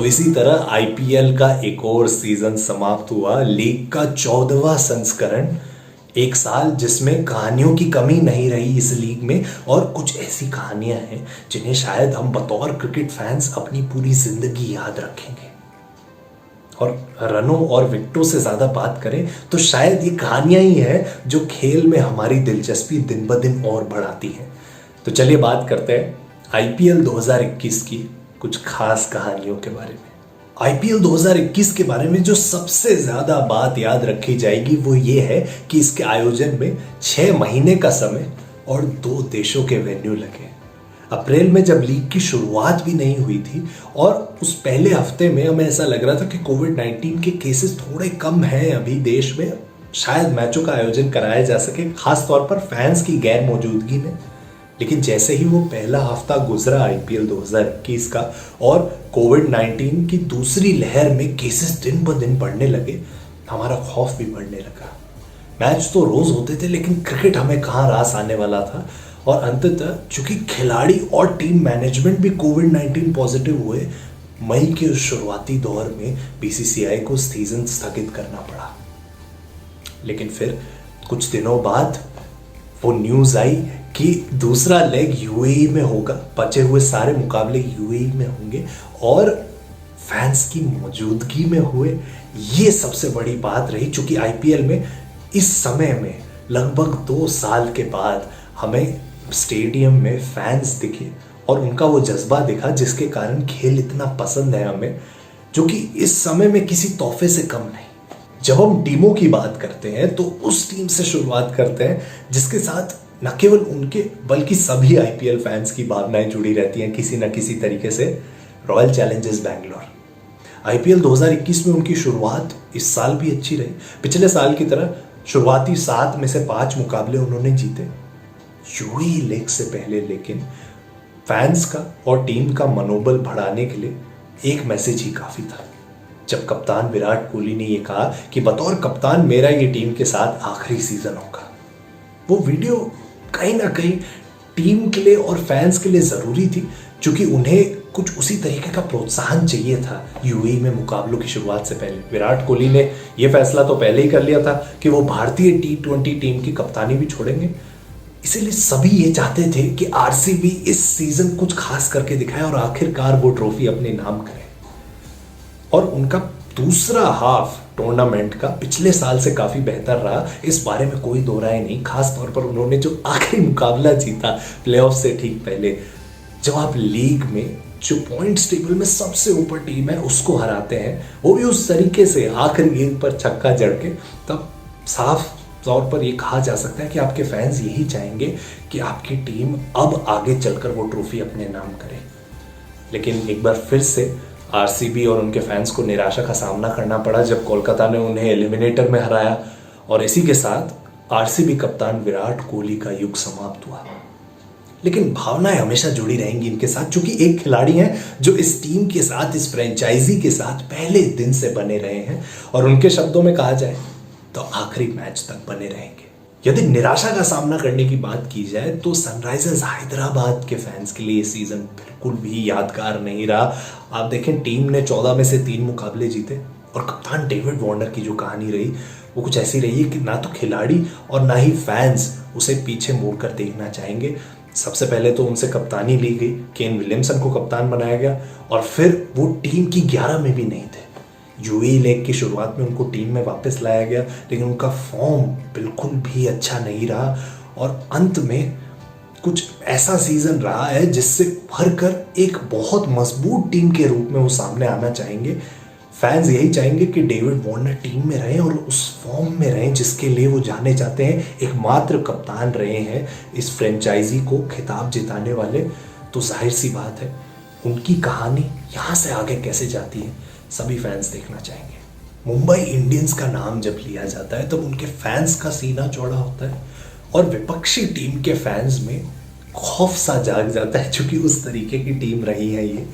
तो इसी तरह आईपीएल का एक और सीजन समाप्त हुआ। लीग का 14वां संस्करण, एक साल जिसमें कहानियों की कमी नहीं रही इस लीग में। और कुछ ऐसी कहानियां हैं जिन्हें शायद हम बतौर क्रिकेट फैंस अपनी पूरी जिंदगी याद रखेंगे। और रनों और विकेटों से ज्यादा बात करें तो शायद ये कहानियां ही हैं जो खेल में हमारी दिलचस्पी दिन ब दिन और बढ़ाती हैं। तो चलिए बात करते हैं आईपीएल 2021 की कुछ खास कहानियों के बारे में। आईपीएल 2021 के बारे में जो सबसे ज्यादा बात याद रखी जाएगी वो ये है कि इसके आयोजन में 6 महीने का समय और 2 देशों के वेन्यू लगे। अप्रैल में जब लीग की शुरुआत भी नहीं हुई थी और उस पहले हफ्ते में हमें ऐसा लग रहा था कि कोविड-19 के केसेस थोड़े कम हैं अभी देश में, शायद मैचों का आयोजन कराया जा सके, खास तौर पर फैंस की गैर मौजूदगी में। लेकिन जैसे ही वो पहला हफ्ता गुजरा आईपीएल 2021 का और कोविड-19 की दूसरी लहर में केसेस दिन ब दिन बढ़ने लगे, हमारा खौफ भी बढ़ने लगा। मैच तो रोज होते थे लेकिन क्रिकेट हमें कहाँ रास आने वाला था। और अंततः चूंकि खिलाड़ी और टीम मैनेजमेंट भी कोविड-19 पॉजिटिव हुए, मई के उस शुरुआती दौर में बीसीसीआई को सीजन स्थगित करना पड़ा। लेकिन फिर कुछ दिनों बाद वो न्यूज आई कि दूसरा लेग यूएई में होगा, बचे हुए सारे मुकाबले यूएई में होंगे और फैंस की मौजूदगी में हुए। ये सबसे बड़ी बात रही, चूंकि आईपीएल में इस समय में लगभग 2 साल के बाद हमें स्टेडियम में फैंस दिखे और उनका वो जज्बा दिखा जिसके कारण खेल इतना पसंद है हमें, जो कि इस समय में किसी तोहफे से कम नहीं। जब हम टीमों की बात करते हैं तो उस टीम से शुरुआत करते हैं जिसके साथ न केवल उनके बल्कि सभी आईपीएल फैंस की भावनाएं जुड़ी रहती हैं किसी न किसी तरीके से। Royal Challengers Bangalore. आईपीएल 2021 में उनकी शुरुआत इस साल भी अच्छी रही। पिछले साल की तरह शुरुआती 7 में से 5 मुकाबले उन्होंने जीते यूएई लेग से पहले। लेकिन फैंस का और टीम का मनोबल बढ़ाने के लिए एक मैसेज ही काफी था। जब कप्तान विराट कोहली ने यह कहा कि बतौर कप्तान मेरा ये टीम के साथ आखिरी सीजन होगा, वो वीडियो कहीं ना कहीं टीम के लिए और फैंस के लिए जरूरी थी, क्योंकि उन्हें कुछ उसी तरीके का प्रोत्साहन चाहिए था यूएई में मुकाबलों की शुरुआत से पहले। विराट कोहली ने यह फैसला तो पहले ही कर लिया था कि वो भारतीय T20 टीम की कप्तानी भी छोड़ेंगे। इसीलिए सभी ये चाहते थे कि आरसीबी इस सीजन कुछ खास करके दिखाए और आखिरकार वो ट्रॉफी अपने नाम करे। और उनका दूसरा हाफ टूर्नामेंट का पिछले साल से काफी बेहतर रहा, इस बारे में कोई दो राय नहीं। खास तौर पर उन्होंने जो आखिरी मुकाबला जीता प्लेऑफ से ठीक पहले, जब आप लीग में जो पॉइंट्स टेबल में सबसे ऊपर टीम है उसको हराते हैं, वो भी उस तरीके से आखिरी गेंद पर छक्का जड़ के, तब साफ तौर पर यह कहा जा सकता है कि आपके फैंस यही चाहेंगे कि आपकी टीम अब आगे चलकर वो ट्रॉफी अपने नाम करे। लेकिन एक बार फिर से आरसीबी और उनके फैंस को निराशा का सामना करना पड़ा जब कोलकाता ने उन्हें एलिमिनेटर में हराया और इसी के साथ आरसीबी कप्तान विराट कोहली का युग समाप्त हुआ। लेकिन भावनाएं हमेशा जुड़ी रहेंगी इनके साथ, क्योंकि एक खिलाड़ी हैं जो इस टीम के साथ, इस फ्रेंचाइजी के साथ पहले दिन से बने रहे हैं और उनके शब्दों में कहा जाए तो आखिरी मैच तक बने रहेंगे। यदि निराशा का सामना करने की बात की जाए तो सनराइजर्स हैदराबाद के फैंस के लिए ये सीजन बिल्कुल भी यादगार नहीं रहा। आप देखें, टीम ने 14 में से 3 मुकाबले जीते और कप्तान डेविड वार्नर की जो कहानी रही वो कुछ ऐसी रही है कि ना तो खिलाड़ी और ना ही फैंस उसे पीछे मोड़कर देखना चाहेंगे। सबसे पहले तो उनसे कप्तानी ली गई, केन विलियमसन को कप्तान बनाया गया और फिर वो टीम की 11 में भी नहीं थे। यूएई लीग की शुरुआत में उनको टीम में वापस लाया गया, लेकिन उनका फॉर्म बिल्कुल भी अच्छा नहीं रहा और अंत में कुछ ऐसा सीजन रहा है जिससे भरकर एक बहुत मजबूत टीम के रूप में वो सामने आना चाहेंगे। फैंस यही चाहेंगे कि डेविड वार्नर टीम में रहें और उस फॉर्म में रहें जिसके लिए वो जाने जाते हैं। एकमात्र कप्तान रहे हैं इस फ्रेंचाइजी को खिताब जिताने वाले। तो जाहिर सी बात है उनकी कहानी यहाँ से आगे कैसे जाती है सभी फैंस देखना चाहेंगे। मुंबई इंडियंस का नाम जब लिया जाता है तब उनके फैंस का सीना चौड़ा होता है और विपक्षी टीम के फैंस में खौफ सा जाग जाता है, क्योंकि उस तरीके की टीम रही है ये।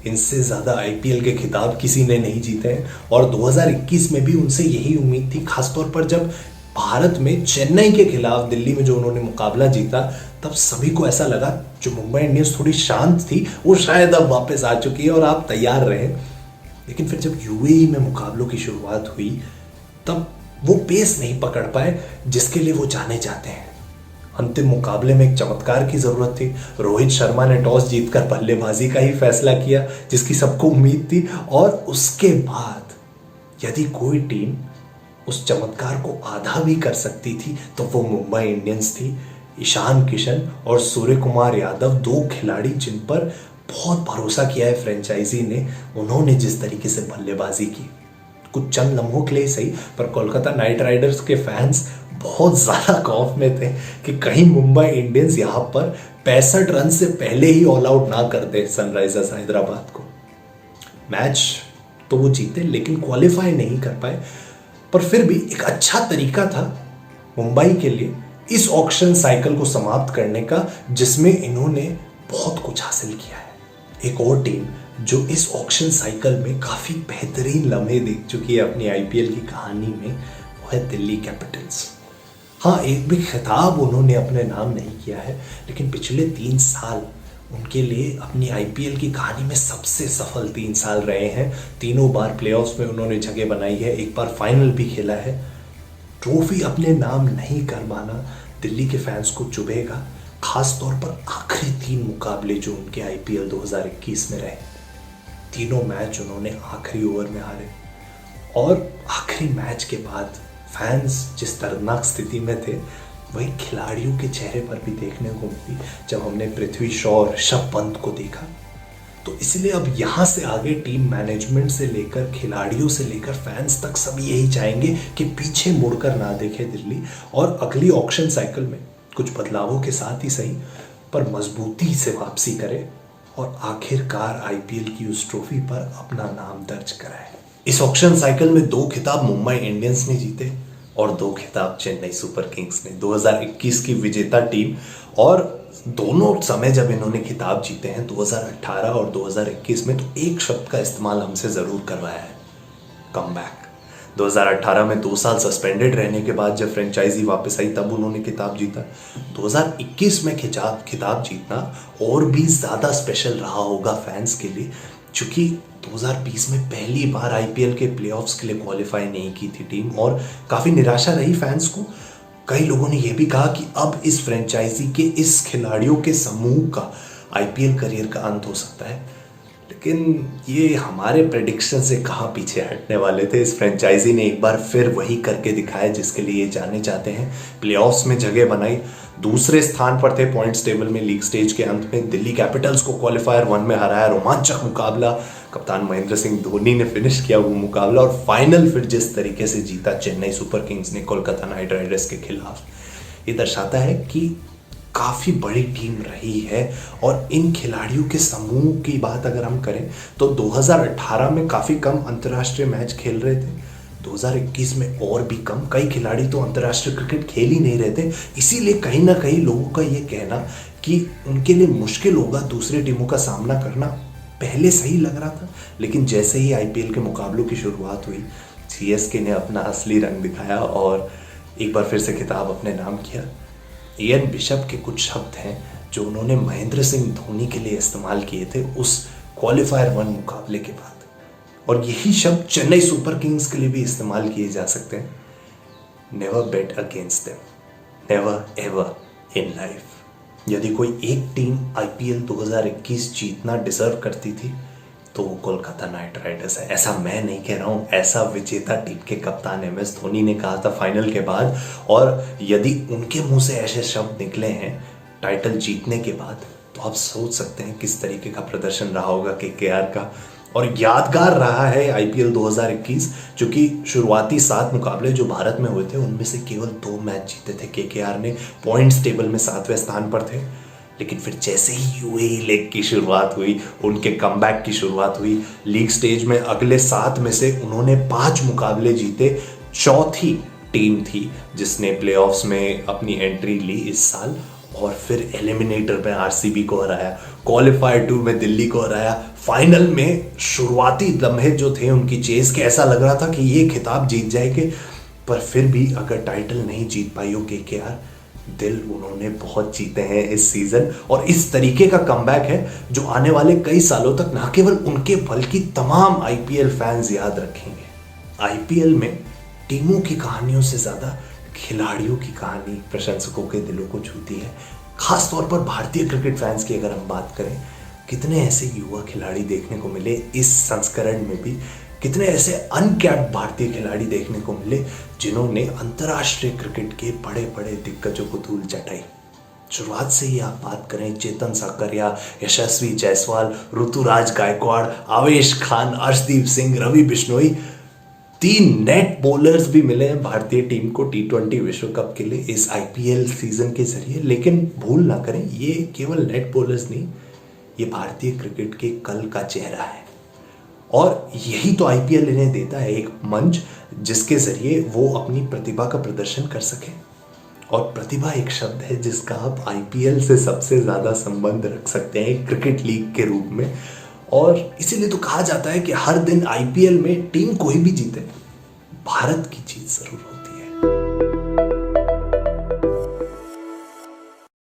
इनसे ज़्यादा आईपीएल के खिताब किसी ने नहीं जीते हैं और 2021 में भी उनसे यही उम्मीद थी। खासतौर पर जब भारत में चेन्नई के खिलाफ दिल्ली में जो उन्होंने मुकाबला जीता, तब सभी को ऐसा लगा जो मुंबई इंडियंस थोड़ी शांत थी वो शायद अब वापस आ चुकी है और आप तैयार रहें। लेकिन फिर जब यूएई में मुकाबलों की शुरुआत हुई तब वो पेस नहीं पकड़ पाए जिसके लिए वो जाने जाते हैं। अंतिम मुकाबले में एक चमत्कार की जरूरत थी। रोहित शर्मा ने टॉस जीतकर बल्लेबाजी का ही फैसला किया जिसकी सबको उम्मीद थी, और उसके बाद यदि कोई टीम उस चमत्कार को आधा भी कर सकती थी तो वो मुंबई इंडियंस थी। ईशान किशन और सूर्य कुमार यादव, दो खिलाड़ी जिन पर बहुत भरोसा किया है फ्रेंचाइजी ने, उन्होंने जिस तरीके से बल्लेबाजी की, कुछ चंद लम्हों के लिए सही, पर कोलकाता नाइट राइडर्स के फैंस बहुत ज़्यादा खौफ में थे कि कहीं मुंबई इंडियंस यहाँ पर 65 रन से पहले ही ऑल आउट ना कर दे सनराइजर्स हैदराबाद को। मैच तो वो जीते लेकिन क्वालिफाई नहीं कर पाए, पर फिर भी एक अच्छा तरीका था मुंबई के लिए इस ऑक्शन साइकिल को समाप्त करने का जिसमें इन्होंने बहुत कुछ हासिल किया है। एक और टीम जो इस ऑक्शन साइकिल में काफ़ी बेहतरीन लम्हे देख चुकी है अपनी आईपीएल की कहानी में, वो है दिल्ली कैपिटल्स। हाँ, एक भी खिताब उन्होंने अपने नाम नहीं किया है, लेकिन पिछले 3 साल उनके लिए अपनी आईपीएल की कहानी में सबसे सफल 3 साल रहे हैं। तीनों बार प्लेऑफ्स में उन्होंने जगह बनाई है, एक बार फाइनल भी खेला है। ट्रॉफी अपने नाम नहीं कर पाना दिल्ली के फैंस को चुभेगा, खास तौर पर आखिरी 3 मुकाबले जो उनके आईपीएल 2021 में रहे। तीनों मैच उन्होंने आखिरी ओवर में हारे, और आखिरी मैच के बाद फैंस जिस दर्दनाक स्थिति में थे वही खिलाड़ियों के चेहरे पर भी देखने को मिली जब हमने पृथ्वी शॉ और ऋषभ पंत को देखा। तो इसलिए अब यहाँ से आगे टीम मैनेजमेंट से लेकर खिलाड़ियों से लेकर फैंस तक सभी यही चाहेंगे कि पीछे मुड़कर ना देखे दिल्ली, और अगली ऑक्शन साइकिल में कुछ बदलावों के साथ ही सही पर मजबूती से वापसी करे और आखिरकार आईपीएल की उस ट्रॉफी पर अपना नाम दर्ज कराए। इस ऑक्शन साइकिल में 2 खिताब मुंबई इंडियंस ने जीते और 2 खिताब चेन्नई सुपर किंग्स ने, 2021 की विजेता टीम। और दोनों समय जब इन्होंने खिताब जीते हैं 2018 और 2021 में, तो एक शब्द का इस्तेमाल हमसे ज़रूर करवाया है, कमबैक। 2018 में 2 साल सस्पेंडेड रहने के बाद जब फ्रेंचाइजी वापस आई तब उन्होंने खिताब जीता। 2021 में खिताब जीतना और भी ज़्यादा स्पेशल रहा होगा फैंस के लिए, क्योंकि 2020 में पहली बार आईपीएल के प्लेऑफ्स के लिए क्वालिफाई नहीं की थी टीम, और काफ़ी निराशा रही फैंस को। कई लोगों ने यह भी कहा कि अब इस फ्रेंचाइजी के इस खिलाड़ियों के समूह का आईपीएल करियर का अंत हो सकता है, लेकिन ये हमारे प्रेडिक्शन से कहाँ पीछे हटने वाले थे। इस फ्रेंचाइजी ने एक बार फिर वही करके दिखाया जिसके लिए ये जाने चाहते हैं। प्लेऑफ्स में जगह बनाई, दूसरे स्थान पर थे पॉइंट्स टेबल में लीग स्टेज के अंत में, दिल्ली कैपिटल्स को क्वालिफायर 1 में हराया, रोमांचक मुकाबला, कप्तान महेंद्र सिंह धोनी ने फिनिश किया वो मुकाबला, और फाइनल फिर जिस तरीके से जीता चेन्नई सुपर किंग्स ने कोलकाता नाइट राइडर्स के खिलाफ, ये दर्शाता है कि काफ़ी बड़ी टीम रही है। और इन खिलाड़ियों के समूह की बात अगर हम करें तो 2018 में काफ़ी कम अंतर्राष्ट्रीय मैच खेल रहे थे, 2021 में और भी कम। कई खिलाड़ी तो अंतर्राष्ट्रीय क्रिकेट खेल ही नहीं रहे थे, इसीलिए कहीं ना कहीं लोगों का ये कहना कि उनके लिए मुश्किल होगा दूसरी टीमों का सामना करना पहले सही लग रहा था। लेकिन जैसे ही आईपीएल के मुकाबलों की शुरुआत हुई, सीएसके ने अपना असली रंग दिखाया और एक बार फिर से खिताब अपने नाम किया। इयन बिशप के कुछ शब्द हैं जो उन्होंने महेंद्र सिंह धोनी के लिए इस्तेमाल किए थे उस क्वालिफायर 1 मुकाबले के बाद, और यही शब्द चेन्नई सुपर किंग्स के लिए भी इस्तेमाल किए जा सकते हैं। Never bet against them, never ever in life. यदि कोई एक टीम आईपीएल 2021 जीतना डिजर्व करती थी तो वो कोलकाता नाइट राइडर्स है। ऐसा मैं नहीं कह रहा हूँ, ऐसा विजेता टीम के कप्तान एमएस धोनी ने कहा था फाइनल के बाद। और यदि उनके मुंह से ऐसे शब्द निकले हैं टाइटल जीतने के बाद, तो आप सोच सकते हैं किस तरीके का प्रदर्शन रहा होगा केकेआर का। और यादगार रहा है आईपीएल 2021, क्योंकि शुरुआती 7 मुकाबले जो भारत में हुए थे उनमें से केवल 2 मैच जीते थे केकेआर ने, पॉइंट्स टेबल में 7वें स्थान पर थे। लेकिन फिर जैसे ही यूएई लीग की शुरुआत हुई, उनके कमबैक की शुरुआत हुई, लीग स्टेज में अगले 7 में से उन्होंने 5 मुकाबले जीते, चौथी टीम थी जिसने प्लेऑफ्स में अपनी एंट्री ली इस साल। और फिर एलिमिनेटर में आरसीबी को हराया, क्वालिफायर 2 में दिल्ली को हराया, फाइनल में शुरुआती लम्हे जो थे उनकी चेस के, ऐसा लग रहा था कि ये खिताब जीत जाएंगे। पर फिर भी अगर टाइटल नहीं जीत पाई हो केकेआर, दिल उन्होंने बहुत जीते हैं इस सीजन, और इस तरीके का कमबैक है जो आने वाले कई सालों तक ना केवल उनके बल्कि तमाम आईपीएल फैंस याद रखेंगे। आईपीएल में टीमों की कहानियों से ज्यादा खिलाड़ियों की कहानी प्रशंसकों के दिलों को छूती है। खास तौर पर भारतीय क्रिकेट फैंस की अगर हम बात करें, कितने ऐसे युवा खिलाड़ी देखने को मिले इस संस्करण में भी, कितने ऐसे अनकैप्ड भारतीय खिलाड़ी देखने को मिले जिन्होंने अंतर्राष्ट्रीय क्रिकेट के बड़े बड़े दिग्गजों को धूल चटाई। शुरुआत से ही आप बात करें चेतन साकरिया, यशस्वी जायसवाल, ऋतुराज गायकवाड़, आवेश खान, अर्शदीप सिंह, रवि बिश्नोई, 3 नेट बॉलर्स भी मिले हैं भारतीय टीम को T20 विश्व कप के लिए इस आईपीएल सीजन के जरिए। लेकिन भूल ना करें, ये केवल नेट बॉलर्स नहीं, ये भारतीय क्रिकेट के कल का चेहरा है। और यही तो आईपीएल इन्हें देता है, एक मंच जिसके जरिए वो अपनी प्रतिभा का प्रदर्शन कर सके। और प्रतिभा एक शब्द है जिसका आप आईपीएल से सबसे ज्यादा संबंध रख सकते हैं क्रिकेट लीग के रूप में। और इसीलिए तो कहा जाता है कि हर दिन आईपीएल में टीम कोई भी जीते, भारत की जीत जरूर होती है।